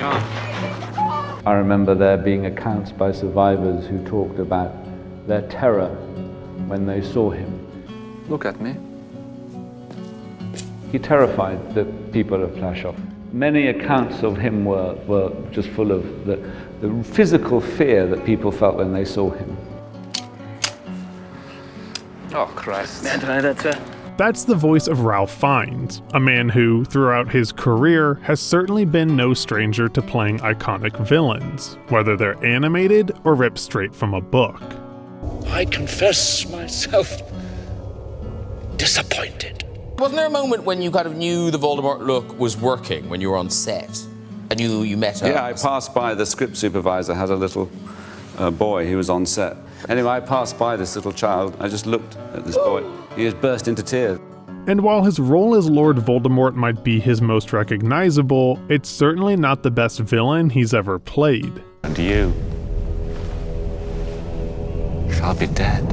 I remember there being accounts by survivors who talked about their terror when they saw him. Look at me. He terrified the people of Plaszow. Many accounts of him were just full of the physical fear that people felt when they saw him. Oh, Christ. That's the voice of Ralph Fiennes, a man who, throughout his career, has certainly been no stranger to playing iconic villains, whether they're animated or ripped straight from a book. I confess myself disappointed. Wasn't there a moment when you kind of knew the Voldemort look was working when you were on set? And you met her? Yeah, I passed by the script supervisor, had a little boy who was on set. Anyway, I passed by this little child. I just looked at this boy. He just burst into tears. And while his role as Lord Voldemort might be his most recognizable, it's certainly not the best villain he's ever played. And you shall be dead.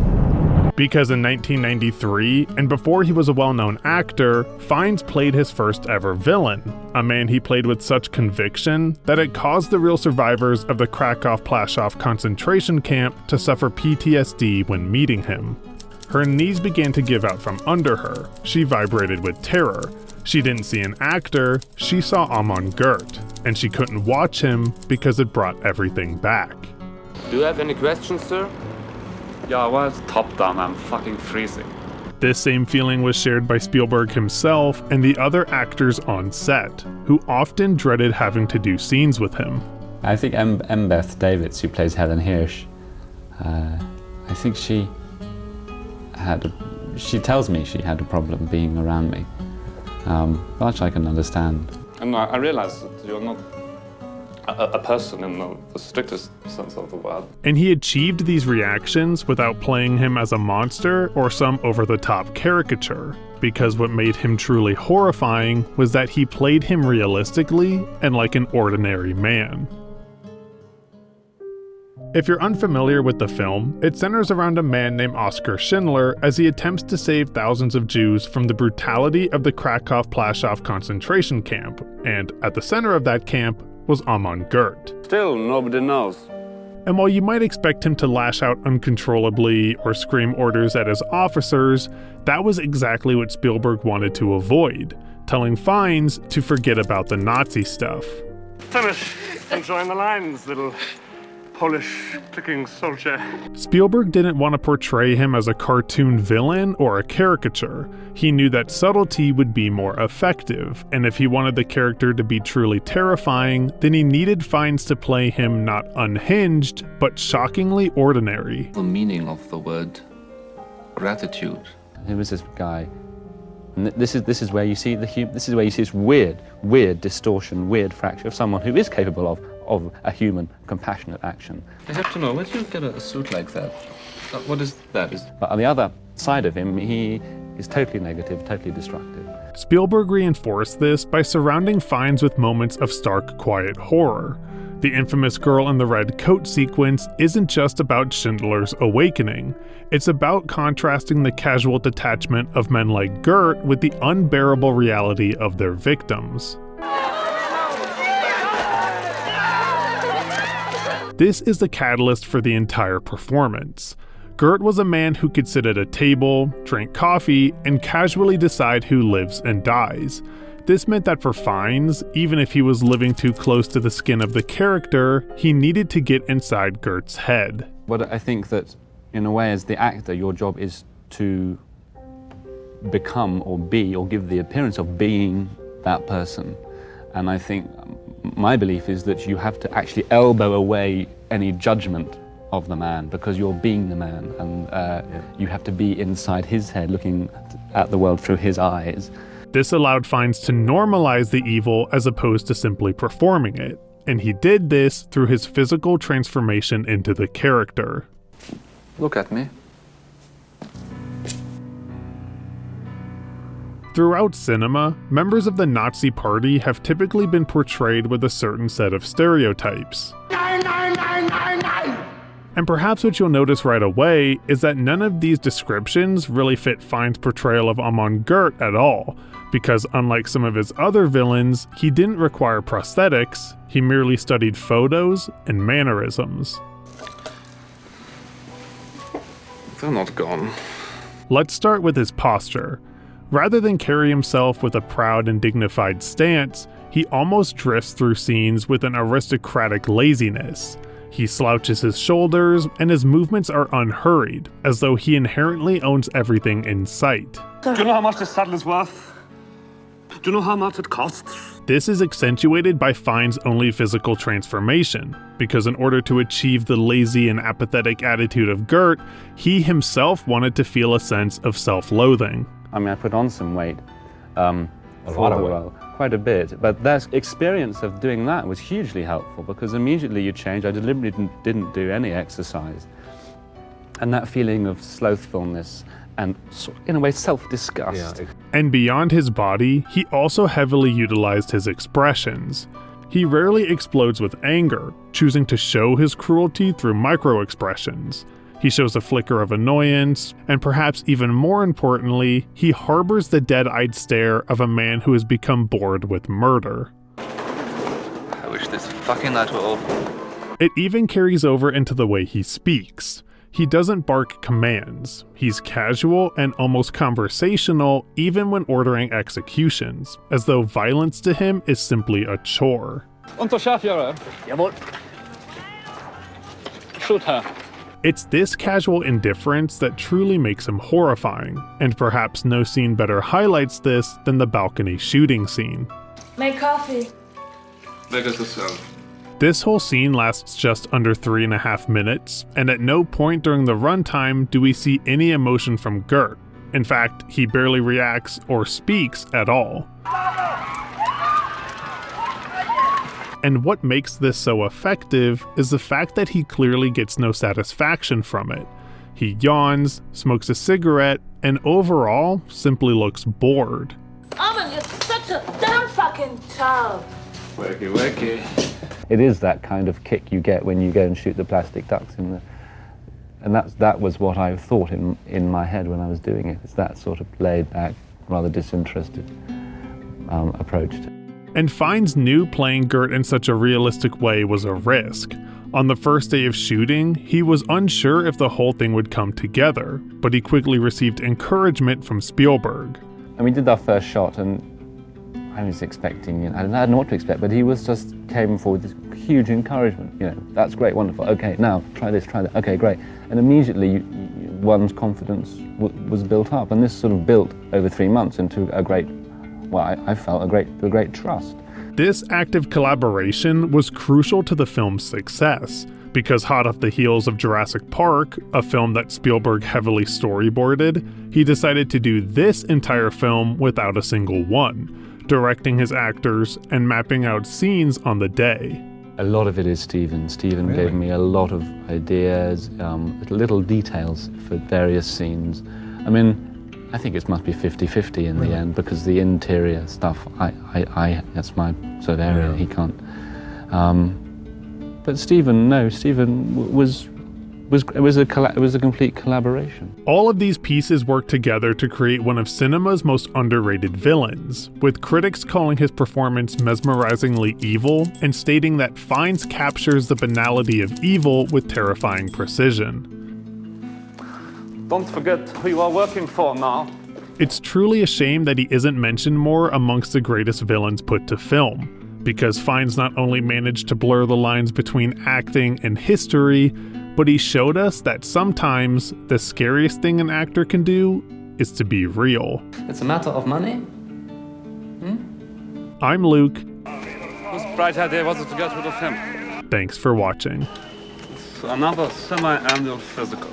Because in 1993, and before he was a well-known actor, Fiennes played his first ever villain, a man he played with such conviction that it caused the real survivors of the Krakow-Plaszow concentration camp to suffer PTSD when meeting him. Her knees began to give out from under her. She vibrated with terror. She didn't see an actor, she saw Amon Goeth, and she couldn't watch him because it brought everything back. Do you have any questions, sir? Yeah, well, it's top down. I'm fucking freezing. This same feeling was shared by Spielberg himself and the other actors on set, who often dreaded having to do scenes with him. I think Beth Davids, who plays Helen Hirsch, I think she tells me she had a problem being around me, which I can understand. And I realize that you're not a person in the strictest sense of the word. And he achieved these reactions without playing him as a monster or some over-the-top caricature, because what made him truly horrifying was that he played him realistically and like an ordinary man. If you're unfamiliar with the film, it centers around a man named Oskar Schindler as he attempts to save thousands of Jews from the brutality of the Krakow-Plaszow concentration camp, and at the center of that camp was Amon Goeth. Still, nobody knows. And while you might expect him to lash out uncontrollably or scream orders at his officers, that was exactly what Spielberg wanted to avoid, telling Fiennes to forget about the Nazi stuff. Finish. Enjoying the lines, little Polish clicking soldier. Spielberg didn't want to portray him as a cartoon villain or a caricature. He knew that subtlety would be more effective, and if he wanted the character to be truly terrifying, then he needed Fiennes to play him not unhinged, but shockingly ordinary. The meaning of the word gratitude. Who was this guy? And this is where you see this is where you see this weird distortion, weird fracture of someone who is capable of a human, compassionate action. I have to know, where do you get a suit like that? What is that? But on the other side of him, he is totally negative, totally destructive. Spielberg reinforced this by surrounding Fiennes with moments of stark, quiet horror. The infamous girl in the red coat sequence isn't just about Schindler's awakening. It's about contrasting the casual detachment of men like Goeth with the unbearable reality of their victims. This is the catalyst for the entire performance. Goeth was a man who could sit at a table, drink coffee, and casually decide who lives and dies. This meant that for Fiennes, even if he was living too close to the skin of the character, he needed to get inside Goeth's head. But I think that, in a way, as the actor, your job is to become or be or give the appearance of being that person. And I think my belief is that you have to actually elbow away any judgment of the man, because you're being the man, and you have to be inside his head, looking at the world through his eyes. This allowed Fiennes to normalize the evil as opposed to simply performing it, and he did this through his physical transformation into the character. Look at me. Throughout cinema, members of the Nazi Party have typically been portrayed with a certain set of stereotypes. And perhaps what you'll notice right away is that none of these descriptions really fit Fiennes' portrayal of Amon Goeth at all, because unlike some of his other villains, he didn't require prosthetics, he merely studied photos and mannerisms. They're not gone. Let's start with his posture. Rather than carry himself with a proud and dignified stance, he almost drifts through scenes with an aristocratic laziness. He slouches his shoulders, and his movements are unhurried, as though he inherently owns everything in sight. Do you know how much this saddle is worth? Do you know how much it costs? This is accentuated by Fiennes' only physical transformation, because in order to achieve the lazy and apathetic attitude of Goeth, he himself wanted to feel a sense of self-loathing. I mean, I put on some weight quite a bit, but that experience of doing that was hugely helpful because immediately you change. I deliberately didn't do any exercise. And that feeling of slothfulness and, in a way, self-disgust. Yeah. And beyond his body, he also heavily utilized his expressions. He rarely explodes with anger, choosing to show his cruelty through micro-expressions. He shows a flicker of annoyance, and perhaps even more importantly, he harbors the dead-eyed stare of a man who has become bored with murder. I wish this fucking night were over. It even carries over into the way he speaks. He doesn't bark commands. He's casual and almost conversational even when ordering executions, as though violence to him is simply a chore. Unterscharführer. Jawohl. Shoot her. It's this casual indifference that truly makes him horrifying, and perhaps no scene better highlights this than the balcony shooting scene. Make coffee. There goes the cell. This whole scene lasts just under 3.5 minutes, and at no point during the runtime do we see any emotion from Goeth. In fact, he barely reacts or speaks at all. And what makes this so effective is the fact that he clearly gets no satisfaction from it. He yawns, smokes a cigarette, and overall simply looks bored. Amon, you're such a damn fucking tub. Wakey, wakey. It is that kind of kick you get when you go and shoot the plastic ducks in the... And that was what I thought in my head when I was doing it. It's that sort of laid-back, rather disinterested approach to it. And Fiennes knew playing Goeth in such a realistic way was a risk. On the first day of shooting, he was unsure if the whole thing would come together, but he quickly received encouragement from Spielberg. And we did our first shot, and I was expecting, I didn't know what to expect, but he came forward with this huge encouragement. That's great, wonderful. Okay, now try this, try that. Okay, great. And immediately one's confidence was built up, and this sort of built over 3 months into a great, I felt a great trust. This active collaboration was crucial to the film's success, because hot off the heels of Jurassic Park, a film that Spielberg heavily storyboarded, he decided to do this entire film without a single one, directing his actors and mapping out scenes on the day. A lot of it is Stephen. Stephen Really? Gave me a lot of ideas, little details for various scenes. I mean, I think it must be 50-50 in the end, because the interior stuff, that's my sort of area. Yeah. He can't. But Stephen was a complete collaboration. All of these pieces work together to create one of cinema's most underrated villains, with critics calling his performance mesmerizingly evil and stating that Fiennes captures the banality of evil with terrifying precision. Don't forget who you are working for now. It's truly a shame that he isn't mentioned more amongst the greatest villains put to film, because Fiennes not only managed to blur the lines between acting and history, but he showed us that sometimes the scariest thing an actor can do is to be real. It's a matter of money? I'm Luke. Whose bright idea was it to get rid of him? Thanks for watching. It's another semi-annual physical.